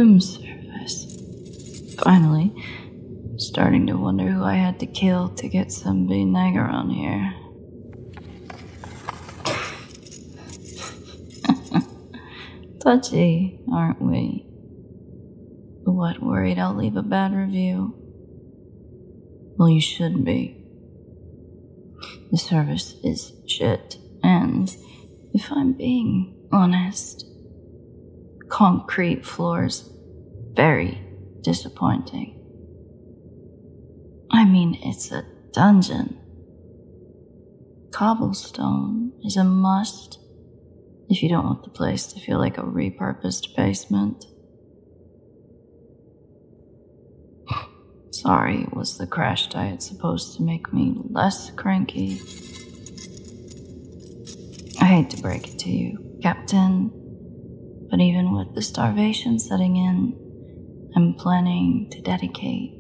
Room service. Finally, starting to wonder who I had to kill to get some vineggar on here. Touchy, aren't we? What, worried I'll leave a bad review? Well, you shouldn't be. The service is shit, and if I'm being honest, concrete floors, very disappointing. I mean, it's a dungeon. Cobblestone is a must if you don't want the place to feel like a repurposed basement. Sorry, was the crash diet supposed to make me less cranky? I hate to break it to you, Captain, but even with the starvation setting in, I'm planning to dedicate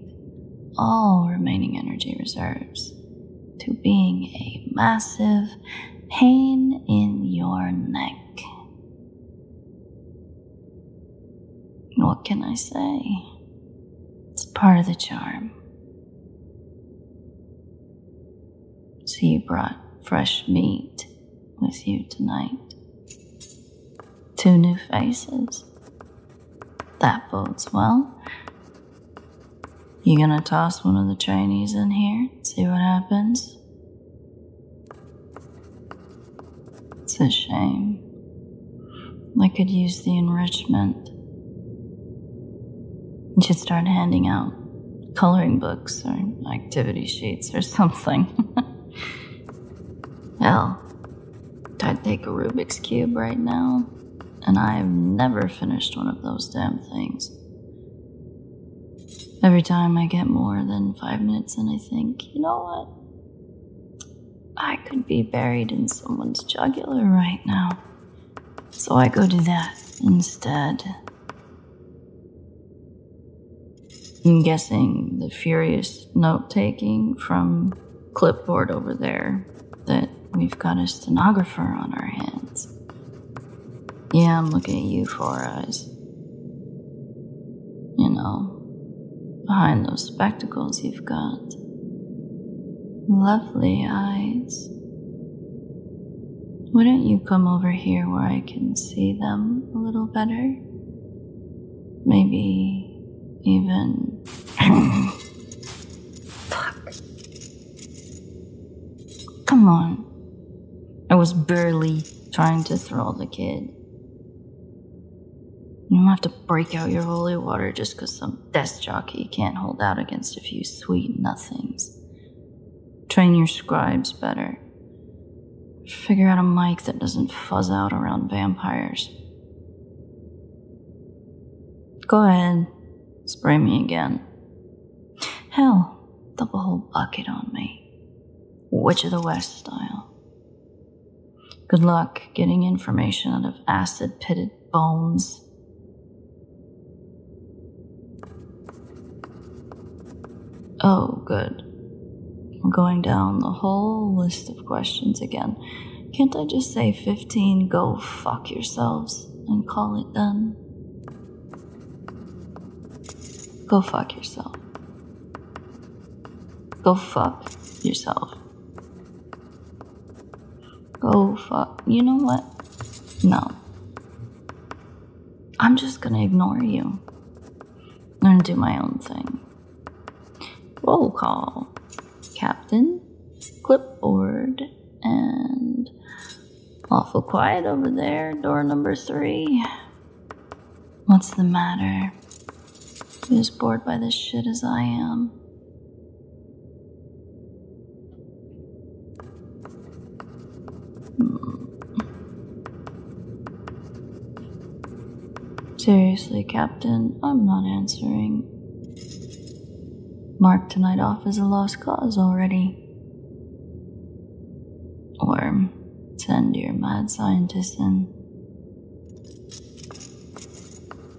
all remaining energy reserves to being a massive pain in your neck. What can I say? It's part of the charm. So you brought fresh meat with you tonight. 2 new faces. That bodes well. You gonna toss one of the trainees in here, see what happens? It's a shame. I could use the enrichment. You should start handing out coloring books or activity sheets or something. Hell, I'd take a Rubik's Cube right now, and I've never finished one of those damn things. Every time I get more than 5 minutes in, I think, you know what? I could be buried in someone's jugular right now. So I go do that instead. I'm guessing the furious note-taking from clipboard over there that we've got a stenographer on our hands. Yeah, I'm looking at you, Four Eyes. You know, behind those spectacles you've got. Lovely eyes. Wouldn't you come over here where I can see them a little better? Maybe even... Fuck. Come on. I was barely trying to throw the kid. You don't have to break out your holy water just because some desk jockey can't hold out against a few sweet nothings. Train your scribes better. Figure out a mic that doesn't fuzz out around vampires. Go ahead. Spray me again. Hell, dump a whole bucket on me. Witch of the West style. Good luck getting information out of acid-pitted bones. Oh, good. We're going down the whole list of questions again. Can't I just say 15 go fuck yourselves and call it done? Go fuck yourself. Go fuck yourself. Go fuck. You know what? No. I'm just gonna ignore you. I'm gonna do my own thing. Roll call. Captain, clipboard, and awful quiet over there, door number 3. What's the matter? You as bored by this shit as I am. Seriously, Captain, I'm not answering. Mark tonight off as a lost cause already. Or send your mad scientist in.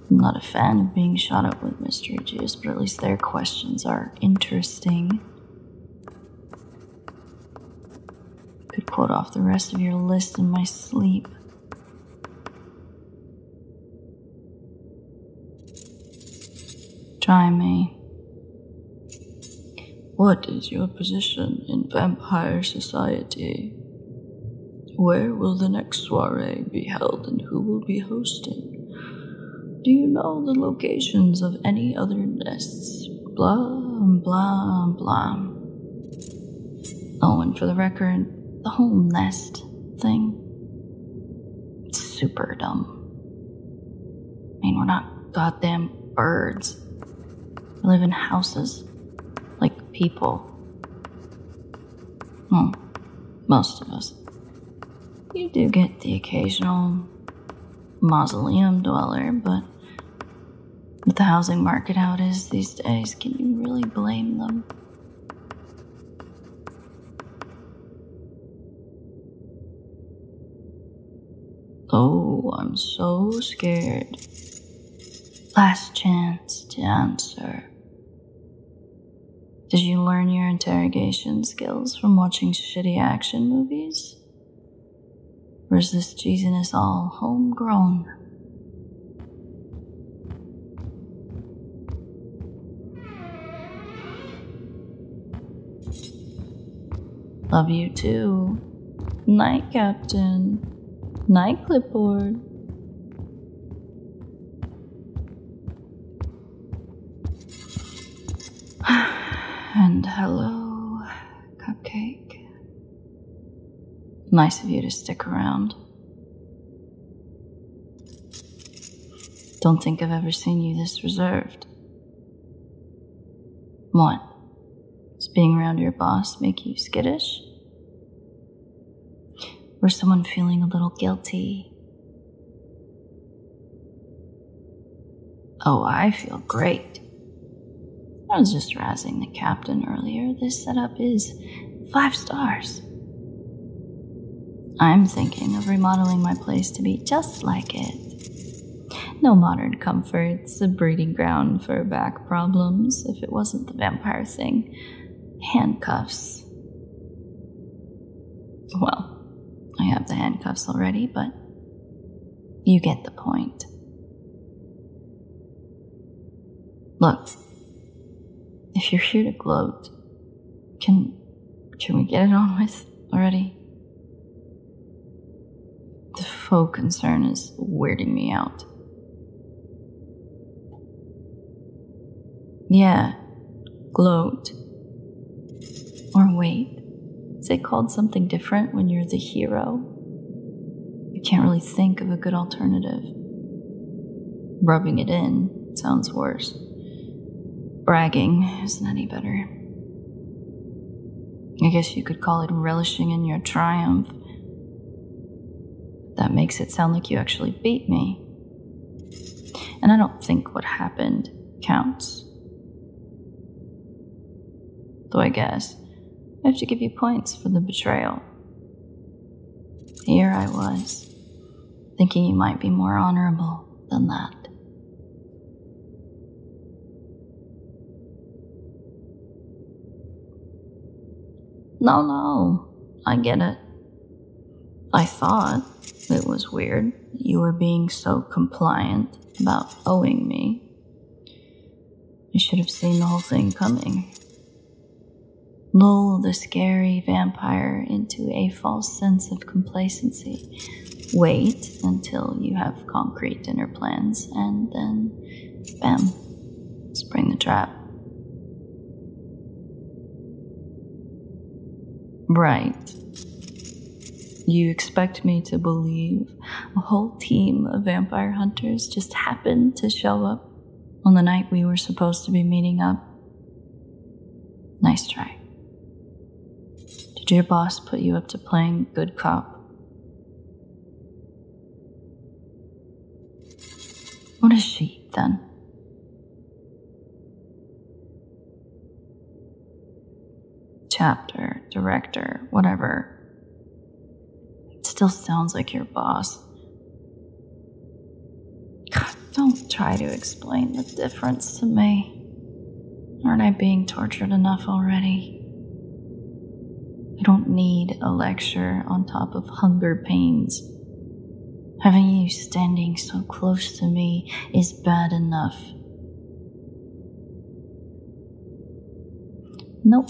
I'm not a fan of being shot up with mystery juice, but at least their questions are interesting. Could quote off the rest of your list in my sleep. Try me. What is your position in vampire society? Where will the next soiree be held and who will be hosting? Do you know the locations of any other nests? Blah, blah, blah. Oh, and for the record, the whole nest thing, it's super dumb. I mean, we're not goddamn birds. We live in houses, like people. Well, most of us. You do get the occasional mausoleum dweller, but with the housing market how it is these days, can you really blame them? Oh, I'm so scared. Last chance to answer. Did you learn your interrogation skills from watching shitty action movies? Or is this cheesiness all homegrown? Love you too. Night, Captain. Night, Clipboard. And hello, Cupcake. Nice of you to stick around. Don't think I've ever seen you this reserved. What? Does being around your boss make you skittish? Or someone feeling a little guilty? Oh, I feel great. I was just razzing the captain earlier. This setup is 5 stars. I'm thinking of remodeling my place to be just like it. No modern comforts, a breeding ground for back problems, if it wasn't the vampire thing. Handcuffs. Well, I have the handcuffs already, but you get the point. Look, if you're here to gloat, can we get it on with already? The faux concern is weirding me out. Yeah, gloat. Or wait, is it called something different when you're the hero? You can't really think of a good alternative. Rubbing it in sounds worse. Bragging isn't any better. I guess you could call it relishing in your triumph. That makes it sound like you actually beat me. And I don't think what happened counts. Though I guess I have to give you points for the betrayal. Here I was, thinking you might be more honorable than that. No, I get it. I thought it was weird you were being so compliant about owing me. I should have seen the whole thing coming. Lull the scary vampire into a false sense of complacency. Wait until you have concrete dinner plans, and then, bam, spring the trap. Right. You expect me to believe a whole team of vampire hunters just happened to show up on the night we were supposed to be meeting up? Nice try. Did your boss put you up to playing good cop? What is she, then? Chapter, director, whatever. It still sounds like your boss. God, don't try to explain the difference to me. Aren't I being tortured enough already? I don't need a lecture on top of hunger pains. Having you standing so close to me is bad enough. Nope.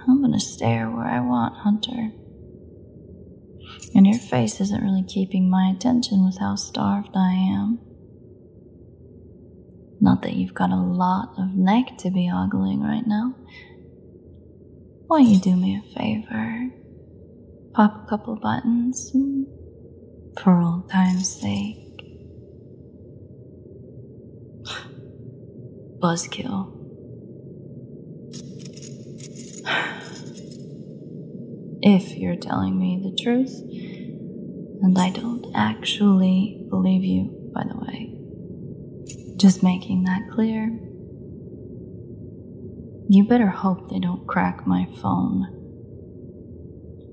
I'm gonna stare where I want, Hunter. And your face isn't really keeping my attention with how starved I am. Not that you've got a lot of neck to be ogling right now. Why don't you do me a favor? Pop a couple buttons, for old time's sake. Buzzkill. If you're telling me the truth, and I don't actually believe you, by the way. Just making that clear. You better hope they don't crack my phone.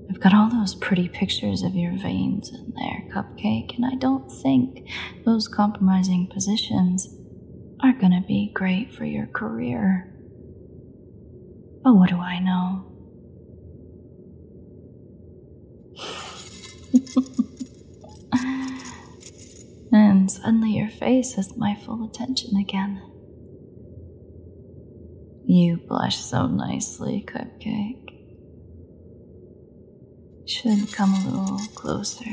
I've got all those pretty pictures of your veins in there, Cupcake, and I don't think those compromising positions are gonna be great for your career. But what do I know? And suddenly your face has my full attention again. You blush so nicely, Cupcake. Should come a little closer.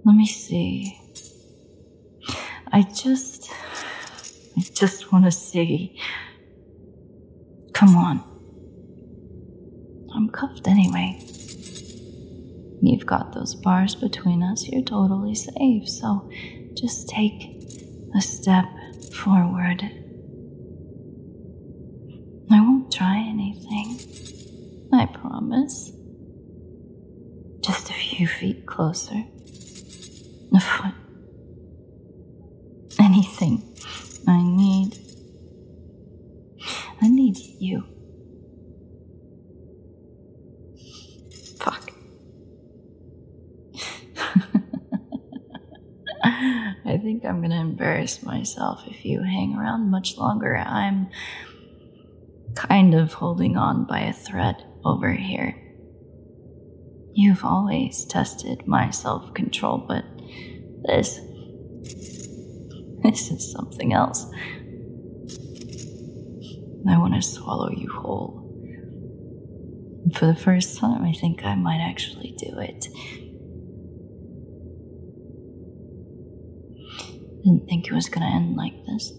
Let me see. I just want to see. Come on. I'm cuffed anyway. You've got those bars between us, you're totally safe, so just take a step forward. I won't try anything, I promise. Just a few feet closer. A foot. Anything I need. I need you. Fuck. I think I'm gonna embarrass myself if you hang around much longer. I'm kind of holding on by a thread over here. You've always tested my self-control, but this is something else. I want to swallow you whole. And for the first time, I think I might actually do it. Didn't think it was gonna end like this.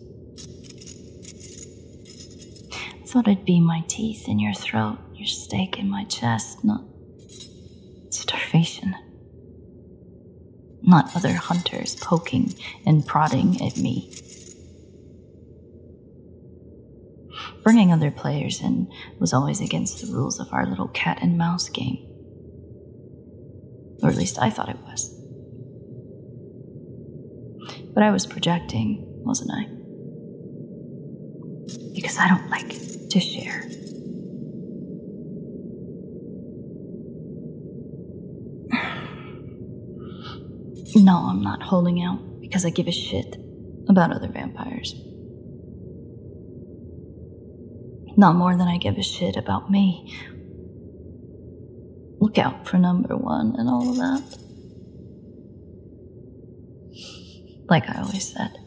I thought it'd be my teeth in your throat, your steak in my chest, not starvation. Not other hunters poking and prodding at me. Bringing other players in was always against the rules of our little cat and mouse game. Or at least I thought it was. But I was projecting, wasn't I? Because I don't like to share. No, I'm not holding out because I give a shit about other vampires. Not more than I give a shit about me. Look out for number one and all of that. Like I always said.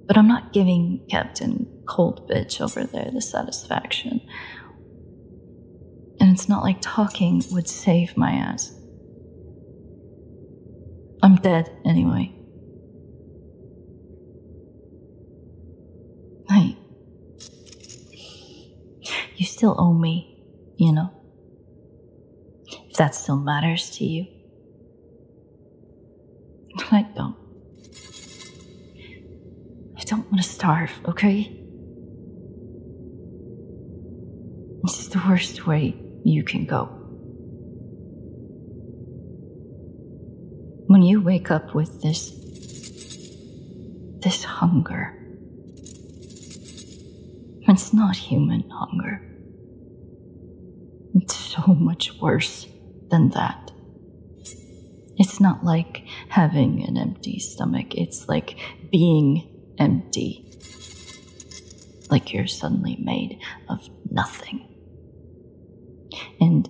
But I'm not giving Captain Cold Bitch over there the satisfaction. And it's not like talking would save my ass. I'm dead anyway. Hey. You still owe me, you know? If that still matters to you. I don't. I don't want to starve, okay? This is the worst way you can go. When you wake up with this hunger, it's not human hunger. It's so much worse than that. It's not like having an empty stomach. It's like being empty. Like you're suddenly made of nothing. And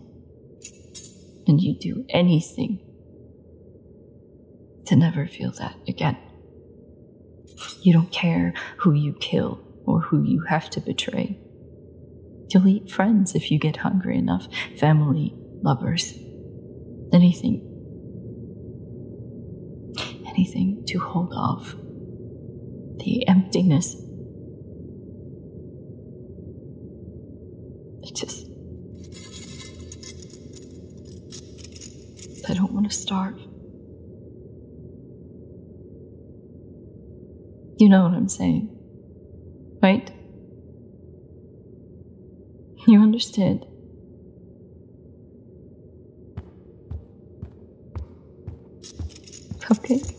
you do anything to never feel that again. You don't care who you kill or who you have to betray. You'll eat friends if you get hungry enough, family, lovers, anything. Anything to hold off the emptiness. I don't want to starve. You know what I'm saying, right? You understand? Cupcake?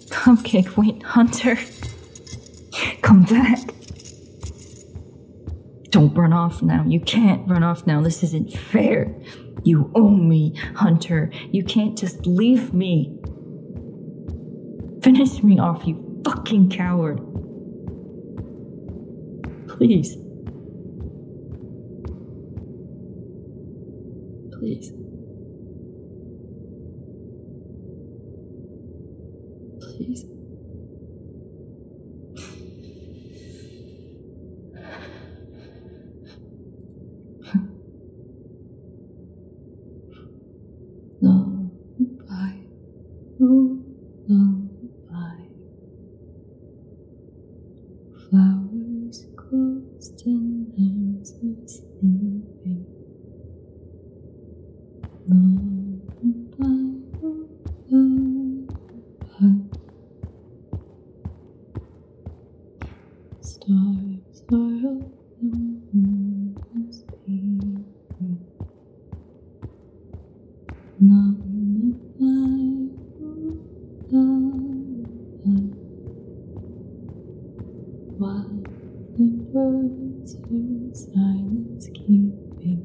Cupcake, wait, Hunter. Come back. Don't run off now. You can't run off now. This isn't fair. You owe me, Hunter. You can't just leave me. Finish me off, you fucking coward. Please. Please. Please. Lullaby, oh, lullaby. Flowers closed and lambs are sleeping. Lullaby, oh, lullaby. Stars are up, the moon is peeping. Lullaby, oh, lullaby. While the birds are silence keeping.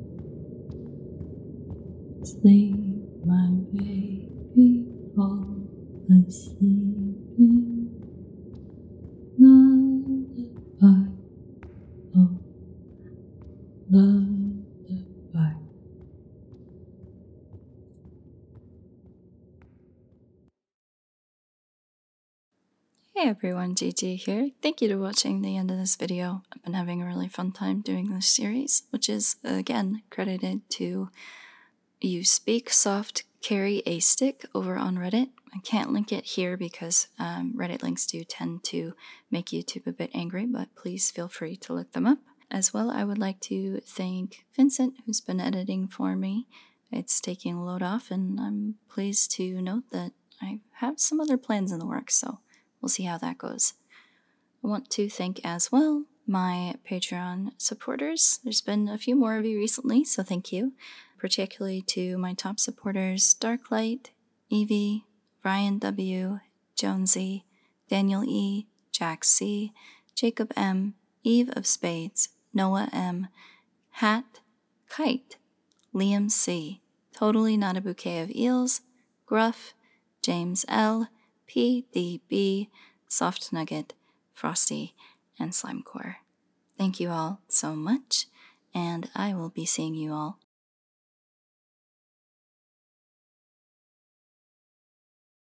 Sleep, my baby, fall asleep. Lullaby, oh, lullaby. Hey everyone, GG here. Thank you for watching the end of this video. I've been having a really fun time doing this series, which is, again, credited to SpeakSoftCarryAStick over on Reddit. I can't link it here because Reddit links do tend to make YouTube a bit angry, but please feel free to look them up. As well, I would like to thank Vincent, who's been editing for me. It's taking a load off, and I'm pleased to note that I have some other plans in the works, so we'll see how that goes. I want to thank as well my Patreon supporters. There's been a few more of you recently, so thank you. Particularly to my top supporters, Darklight, Evie, Ryan W, Jonesy, Daniel E, Jack C, Jacob M, Eve of Spades, Noah M, Hat, Kite, Liam C, Totally Not a Bouquet of Eels, Gruff, James L, PDB, Soft Nugget, Frosty, and Slimecore. Thank you all so much, and I will be seeing you all